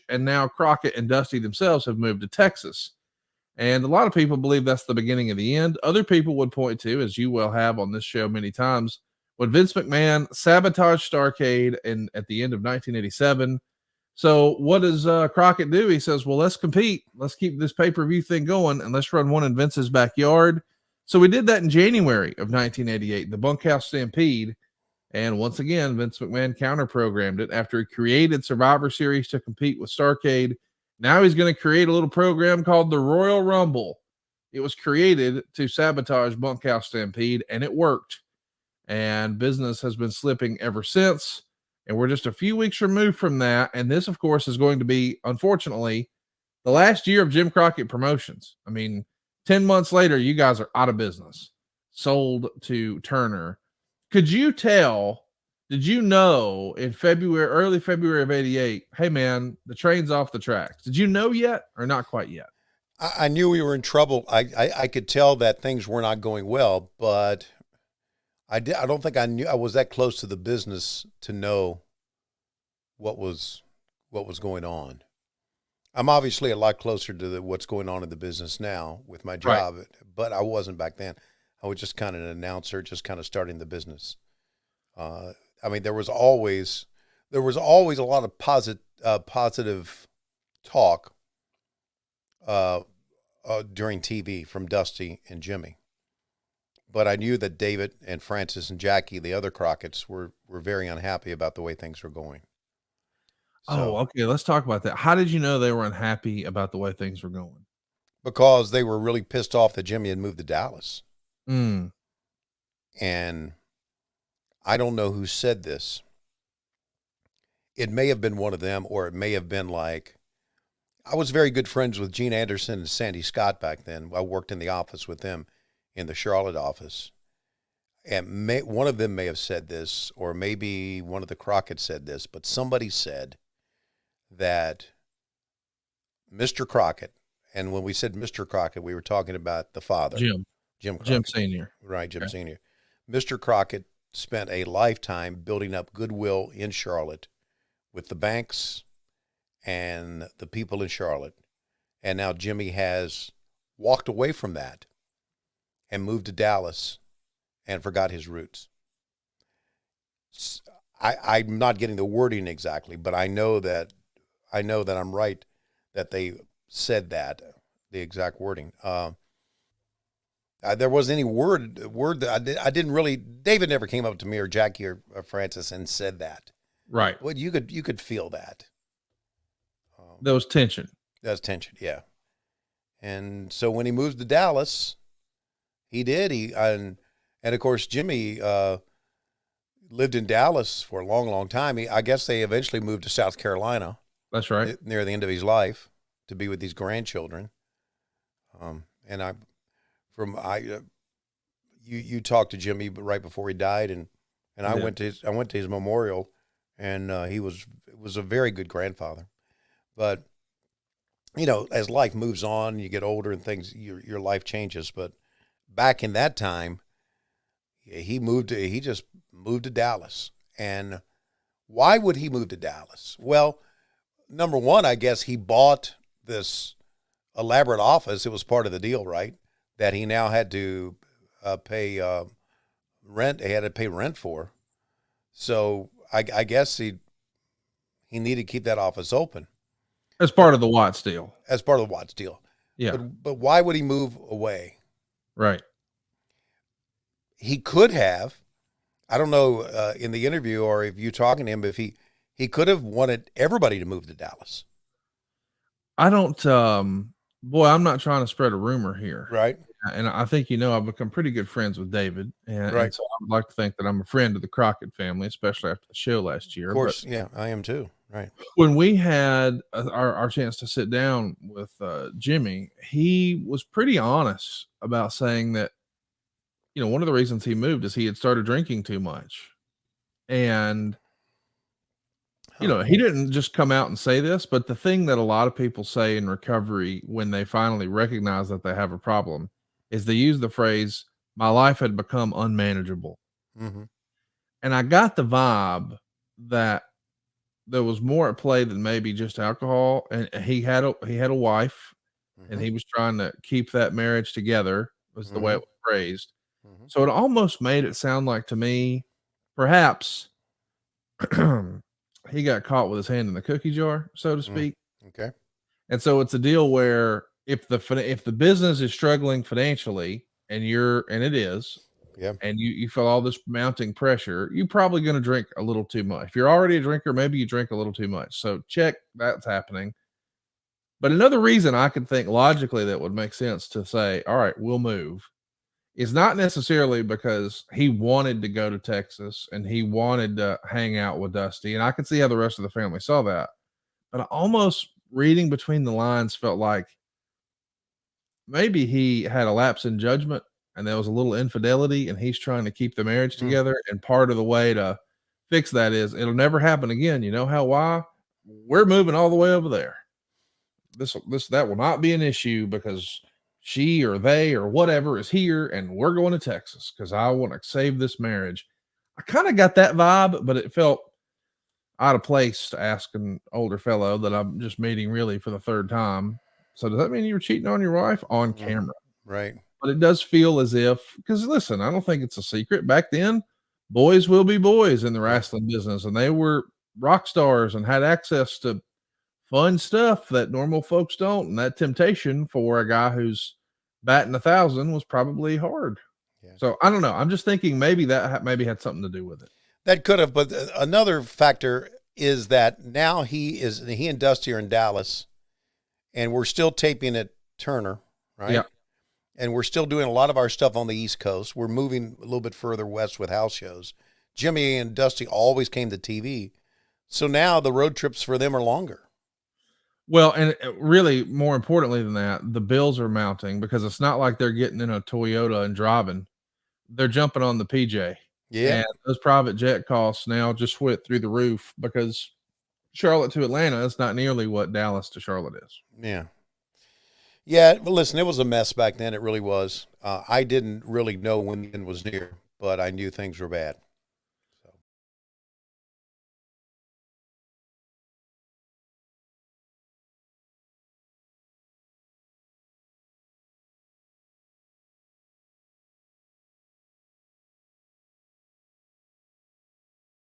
and now Crockett and Dusty themselves have moved to Texas. And a lot of people believe that's the beginning of the end. Other people would point to, as you well have on this show many times, when Vince McMahon sabotaged Starrcade at the end of 1987. So what does Crockett do? He says, well, let's compete. Let's keep this pay-per-view thing going, and let's run one in Vince's backyard. So we did that in January of 1988, the Bunkhouse Stampede. And once again, Vince McMahon counter-programmed it after he created Survivor Series to compete with Starrcade. Now he's going to create a little program called the Royal Rumble. It was created to sabotage Bunkhouse Stampede, and it worked. And business has been slipping ever since. And we're just a few weeks removed from that. And this, of course, is going to be, unfortunately, the last year of Jim Crockett Promotions. I mean, 10 months later, you guys are out of business, sold to Turner. Could you tell, did you know in February, early February of 88, hey man, the train's off the tracks? Did you know yet or not quite yet? I knew we were in trouble. I could tell that things were not going well, but I don't think I knew I was that close to the business to know what was going on. I'm obviously a lot closer to what's going on in the business now with my job, right, but I wasn't back then. I was just kind of an announcer, just kind of starting the business. I mean, there was always a lot of positive talk during TV from Dusty and Jimmy. But I knew that David and Francis and Jackie, the other Crockett's, were very unhappy about the way things were going. So, okay, let's talk about that. How did you know they were unhappy about the way things were going? Because they were really pissed off that Jimmy had moved to Dallas. Mm. And I don't know who said this. It may have been one of them, or it may have been like, I was very good friends with Gene Anderson and Sandy Scott back then. I worked in the office with them in the Charlotte office. And one of them may have said this, or maybe one of the Crockett said this, but somebody said that Mr. Crockett, and when we said Mr. Crockett, we were talking about the father. Jim Crockett. Jim Sr. Right, Jim Sr. Mr. Crockett spent a lifetime building up goodwill in Charlotte with the banks and the people in Charlotte. And now Jimmy has walked away from that and moved to Dallas and forgot his roots. I'm not getting the wording exactly, but I know that I'm right that they said that, the exact wording. There wasn't any word that I didn't really. David never came up to me or Jackie or Francis and said that. Right. Well, you could feel that. There was tension. That's tension, yeah. And so when he moved to Dallas, he did. And of course Jimmy lived in Dallas for a long, long time. I guess they eventually moved to South Carolina. That's right. Near the end of his life, to be with these grandchildren. You talked to Jimmy right before he died, and I went to his memorial, and he was a very good grandfather. But as life moves on, you get older and things, your life changes. But back in that time, he just moved to Dallas. And why would he move to Dallas? Well, number one, I guess he bought this elaborate office. It was part of the deal, right? That he now had to pay rent. He had to pay rent for. So I guess he needed to keep that office open. As part of the Watts deal. As part of the Watts deal. Yeah. But why would he move away? Right. He could have. I don't know in the interview or if you talking to him, if he could have wanted everybody to move to Dallas. I don't, boy, I'm not trying to spread a rumor here. Right. And I think, I've become pretty good friends with David. And, right. And so I would like to think that I'm a friend of the Crockett family, especially after the show last year. Of course. Yeah, I am too. Right. When we had our chance to sit down with Jimmy, he was pretty honest about saying that, one of the reasons he moved is he had started drinking too much. And, he didn't just come out and say this, but the thing that a lot of people say in recovery when they finally recognize that they have a problem is they use the phrase, my life had become unmanageable. Mm-hmm. And I got the vibe that there was more at play than maybe just alcohol, and he had a wife, and Mm-hmm. he was trying to keep that marriage together, was the way Mm-hmm. it was phrased. Mm-hmm. So it almost made it sound like to me, perhaps he got caught with his hand in the cookie jar, so to Mm. speak. Okay. And so it's a deal where if the business is struggling financially, and it is, Yeah. and you feel all this mounting pressure, you're probably going to drink a little too much. If you're already a drinker, maybe you drink a little too much. So check that's happening. But another reason I can think logically that would make sense to say, all right, we'll move, is not necessarily because he wanted to go to Texas and he wanted to hang out with Dusty. And I can see how the rest of the family saw that. But I almost reading between the lines felt like maybe he had a lapse in judgment and there was a little infidelity and he's trying to keep the marriage Mm. together. And part of the way to fix that is it'll never happen again. You know how why? We're moving all the way over there. That will not be an issue because she or they or whatever is here and we're going to Texas because I want to save this marriage. I kind of got that vibe, but it felt out of place to ask an older fellow that I'm just meeting really for the third time. So does that mean you were cheating on your wife on Mm. camera? Right. But it does feel as if, because listen, I don't think it's a secret. Back then, boys will be boys in the Yeah. wrestling business, and they were rock stars and had access to fun stuff that normal folks don't. And that temptation for a guy who's batting 1,000 was probably hard. Yeah. So I don't know. I'm just thinking maybe that maybe had something to do with it. That could have, but another factor is that now he and Dusty are in Dallas, and we're still taping at Turner, right? Yeah. And we're still doing a lot of our stuff on the East Coast. We're moving a little bit further west with house shows. Jimmy and Dusty always came to TV. So now the road trips for them are longer. Well, and really more importantly than that, the bills are mounting because it's not like they're getting in a Toyota and driving. They're jumping on the PJ. Yeah. And those private jet costs now just went through the roof because Charlotte to Atlanta is not nearly what Dallas to Charlotte is. Yeah. Yeah, but listen, it was a mess back then. It really was. I didn't really know when the end was near, but I knew things were bad.